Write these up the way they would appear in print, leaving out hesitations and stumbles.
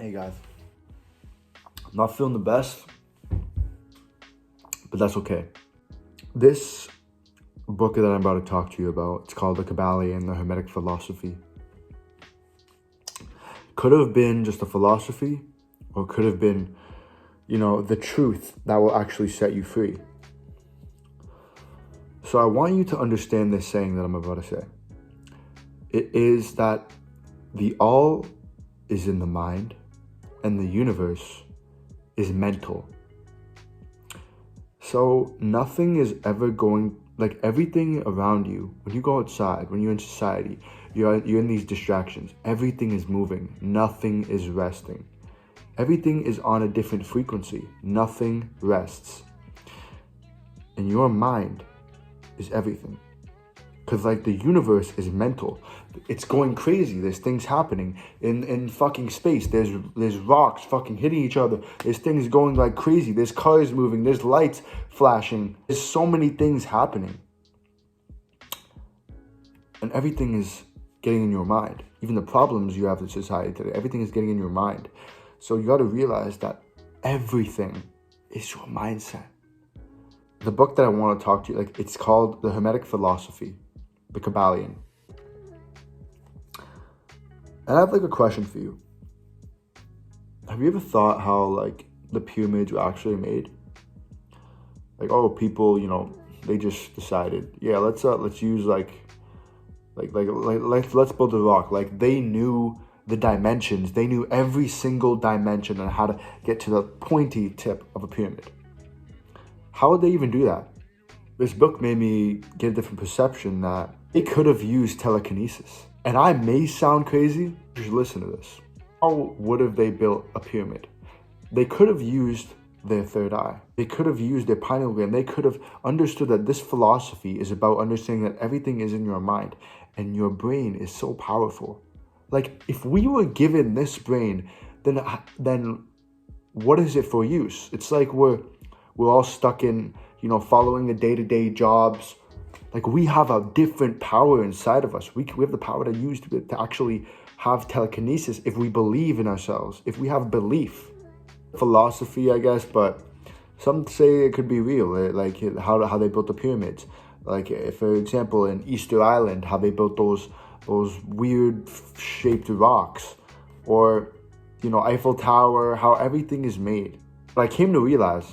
Hey guys, I'm not feeling the best, but that's okay. This book that I'm about to talk to you about, it's called the Kybalion, the Hermetic philosophy. Could have been just a philosophy, or could have been, the truth that will actually set you free. So I want you to understand this saying that I'm about to say. It is that the all is in the mind, and the universe is mental. So nothing is ever going, like everything around you, when you go outside, when you're in society, you're in these distractions, everything is moving, nothing is resting. Everything is on a different frequency, nothing rests. And your mind is everything. Because the universe is mental. It's going crazy. There's things happening in fucking space. There's rocks fucking hitting each other. There's things going like crazy. There's cars moving. There's lights flashing. There's so many things happening. And everything is getting in your mind. Even the problems you have in society today, everything is getting in your mind. So you got to realize that everything is your mindset. The book that I want to talk to you, it's called The Hermetic Philosophy, the Kybalion. And I have a question for you. Have you ever thought how the pyramids were actually made? People, they just decided, yeah, let's use let's build a rock. They knew the dimensions. They knew every single dimension and how to get to the pointy tip of a pyramid. How would they even do that? This book made me get a different perception that they could have used telekinesis. And I may sound crazy, just listen to this. How would have they built a pyramid? They could have used their third eye. They could have used their pineal gland. They could have understood that this philosophy is about understanding that everything is in your mind and your brain is so powerful. If we were given this brain, then what is it for use? It's we're all stuck in, following the day-to-day jobs. We have a different power inside of us. We have the power to use to actually have telekinesis if we believe in ourselves, if we have belief. Philosophy, I guess, but some say it could be real, how they built the pyramids. For example, in Easter Island, how they built those weird shaped rocks. Or, Eiffel Tower, how everything is made. What I came to realize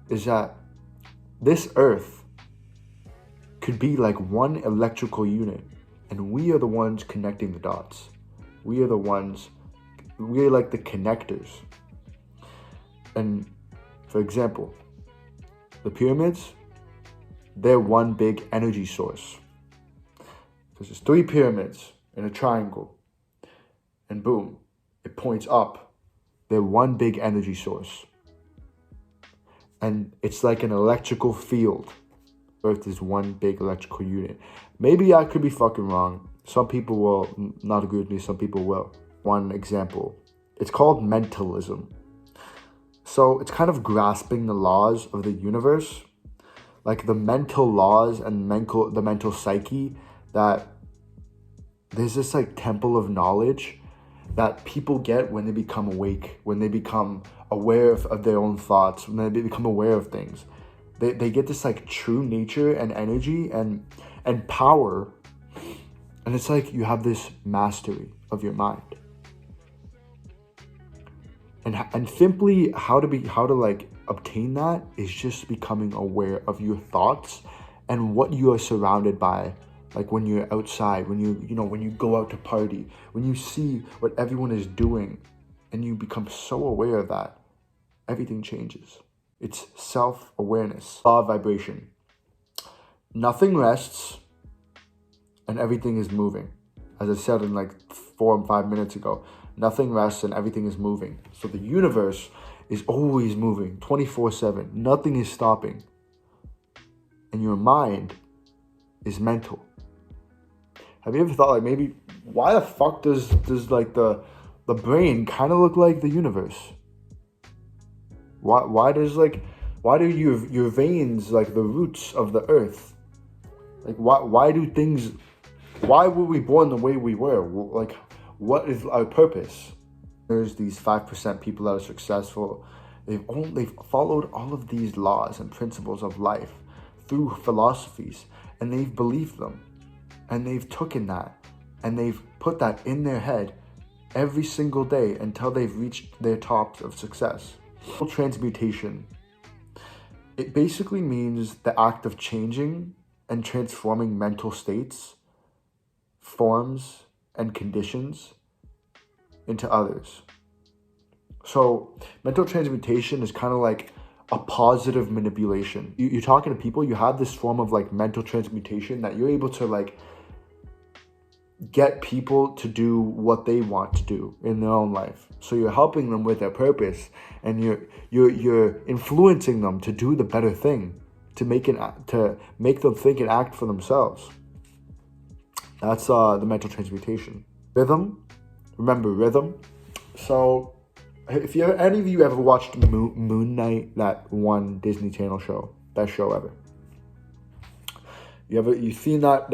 is that this earth could be like one electrical unit, and we are the ones connecting the dots. We are like the connectors. And for example, the pyramids, they're one big energy source. Because there's 3 pyramids in a triangle, and boom, it points up. They're one big energy source. And it's like an electrical field. Earth is one big electrical unit. Maybe I could be fucking wrong. Some people will not agree with me, some people will. One example, it's called mentalism. So it's kind of grasping the laws of the universe, the mental laws and the mental psyche, that there's this temple of knowledge that people get when they become awake, when they become aware of their own thoughts, when they become aware of things. They get this true nature and energy and power, and it's you have this mastery of your mind. And simply how to obtain that is just becoming aware of your thoughts and what you are surrounded by. When you're outside, when you go out to party, when you see what everyone is doing, and you become so aware of that, everything changes. It's self-awareness, law of vibration. Nothing rests, and everything is moving. As I said in 4 or 5 minutes ago, nothing rests and everything is moving. So the universe is always moving, 24/7. Nothing is stopping. And your mind is mental. Have you ever thought maybe why the fuck does the brain kind of look like the universe? Why do your veins the roots of the earth? Why were we born the way we were? What is our purpose? There's these 5% people that are successful. They've followed all of these laws and principles of life through philosophies, and they've believed them, and they've taken that, and they've put that in their head every single day until they've reached their tops of success. Transmutation. It basically means the act of changing and transforming mental states, forms, and conditions into others. So mental transmutation is kind of like a positive manipulation. You're talking to people, you have this form of like mental transmutation that you're able to like get people to do what they want to do in their own life. So you're helping them with their purpose, and you're influencing them to do the better thing, to make them think and act for themselves. That's the mental transmutation. Rhythm. Remember rhythm. So if any of you ever watched Moon Knight, that one Disney Channel show, best show ever. You've seen that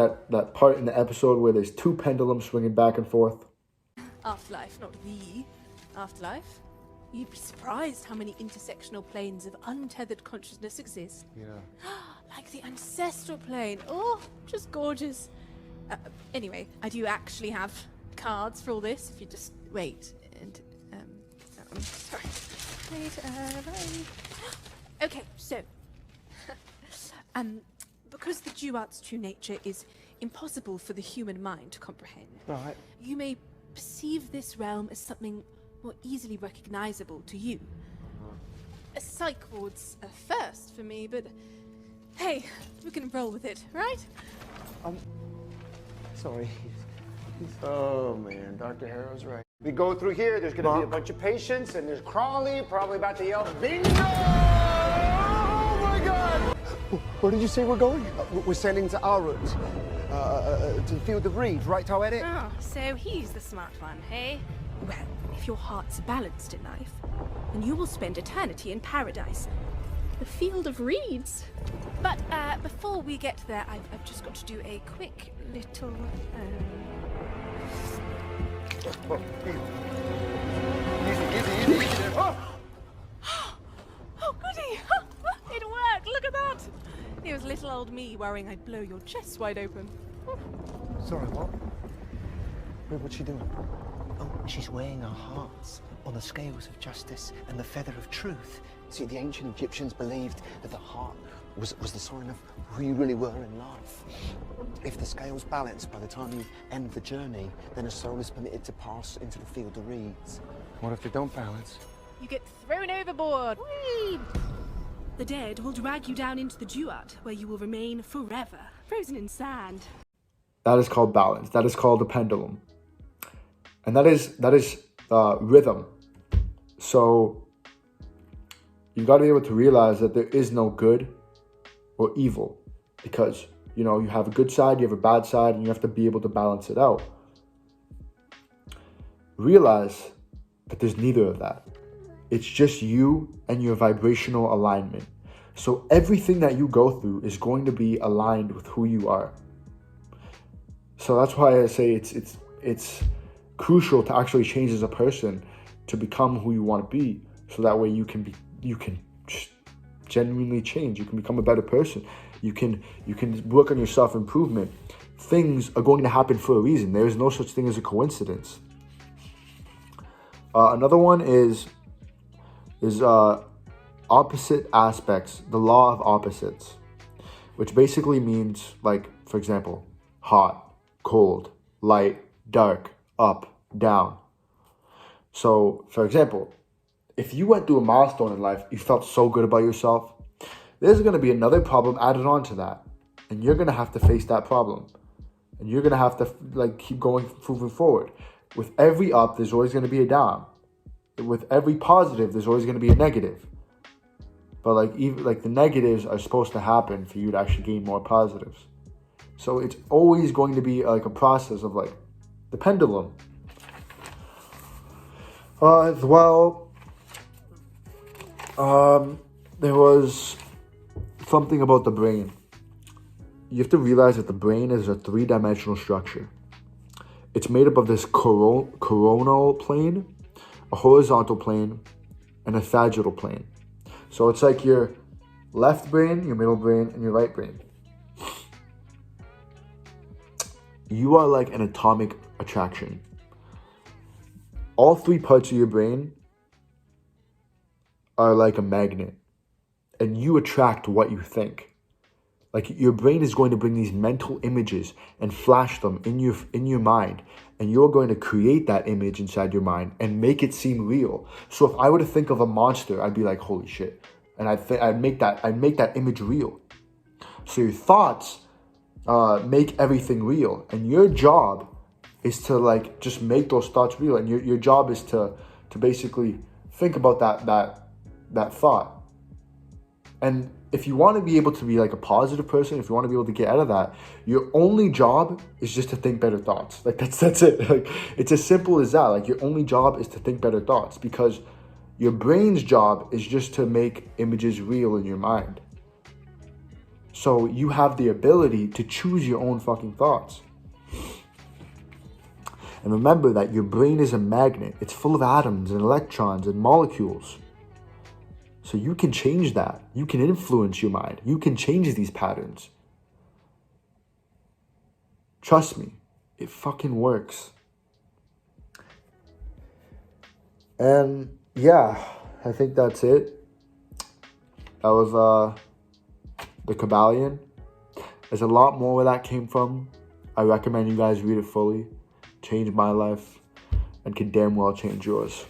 part in the episode where there's two pendulums swinging back and forth? Afterlife, not the afterlife. You'd be surprised how many intersectional planes of untethered consciousness exist. Yeah. Like the ancestral plane. Oh, just gorgeous. Anyway, I do actually have cards for all this. If you just wait and sorry. Wait, okay, so because the duat's true nature is impossible for the human mind to comprehend, Right. you may perceive this realm as something more easily recognizable to you. A psych ward's a first for me, but hey, we can roll with it, right? Sorry. Oh man, Dr. Harrow's right. We go through here, there's gonna be a bunch of patients, and there's Crawley probably about to yell, bingo! Oh my god! Where did you say we're going? We're sailing to our route. To the field of reeds, right, Hermetic? Oh, so he's the smart one, hey? Well, if your heart's balanced in life, then you will spend eternity in paradise. The field of reeds. But before we get there, I've just got to do a quick little... Easy. Oh! Oh, goody! It worked! Look at that! It was little old me worrying I'd blow your chest wide open. Sorry, what? What's she doing? Oh, she's weighing our hearts on the scales of justice and the feather of truth. See, the ancient Egyptians believed that the heart was the sign of who you really were in life. If the scales balance by the time you end the journey, then a soul is permitted to pass into the field of reeds. What if they don't balance? You get thrown overboard. Whee! The dead will drag you down into the duat, where you will remain forever, frozen in sand. That is called balance. That is called a pendulum. And that is rhythm. So you've got to be able to realize that there is no good or evil, because you have a good side, you have a bad side, and you have to be able to balance it out. Realize that there's neither of that. It's just you and your vibrational alignment. So everything that you go through is going to be aligned with who you are. So that's why I say it's crucial to actually change as a person to become who you want to be. So that way you can genuinely change. You can become a better person. You can work on your self-improvement. Things are going to happen for a reason. There is no such thing as a coincidence. Another one is opposite aspects, the law of opposites, which basically means, like, for example, hot, cold, light, dark, up, down. So, for example, if you went through a milestone in life, you felt so good about yourself, there's going to be another problem added on to that. And you're going to have to face that problem. And you're going to have to keep moving forward. With every up, there's always going to be a down. With every positive, there's always going to be a negative. But the negatives are supposed to happen for you to actually gain more positives. So it's always going to be like a process of the pendulum. As well, there was something about the brain. You have to realize that the brain is a 3-dimensional structure. It's made up of this coronal plane, a horizontal plane, and a sagittal plane. So it's like your left brain, your middle brain, and your right brain. You are like an atomic attraction. All three parts of your brain are like a magnet, and you attract what you think. Like your brain is going to bring these mental images and flash them in your mind, and you're going to create that image inside your mind and make it seem real. So if I were to think of a monster, I'd be like, holy shit, and I'd make that image real. So your thoughts make everything real, and your job is to like just make those thoughts real, and your job is to basically think about that thought. And if you want to be able to be like a positive person, if you want to be able to get out of that, your only job is just to think better thoughts. Like that's it. Like it's as simple as that. Like your only job is to think better thoughts, because your brain's job is just to make images real in your mind. So you have the ability to choose your own fucking thoughts. And remember that your brain is a magnet. It's full of atoms and electrons and molecules. So you can change that. You can influence your mind. You can change these patterns. Trust me, it fucking works. And yeah, I think that's it. That was the Kybalion. There's a lot more where that came from. I recommend you guys read it fully. Change my life and can damn well change yours.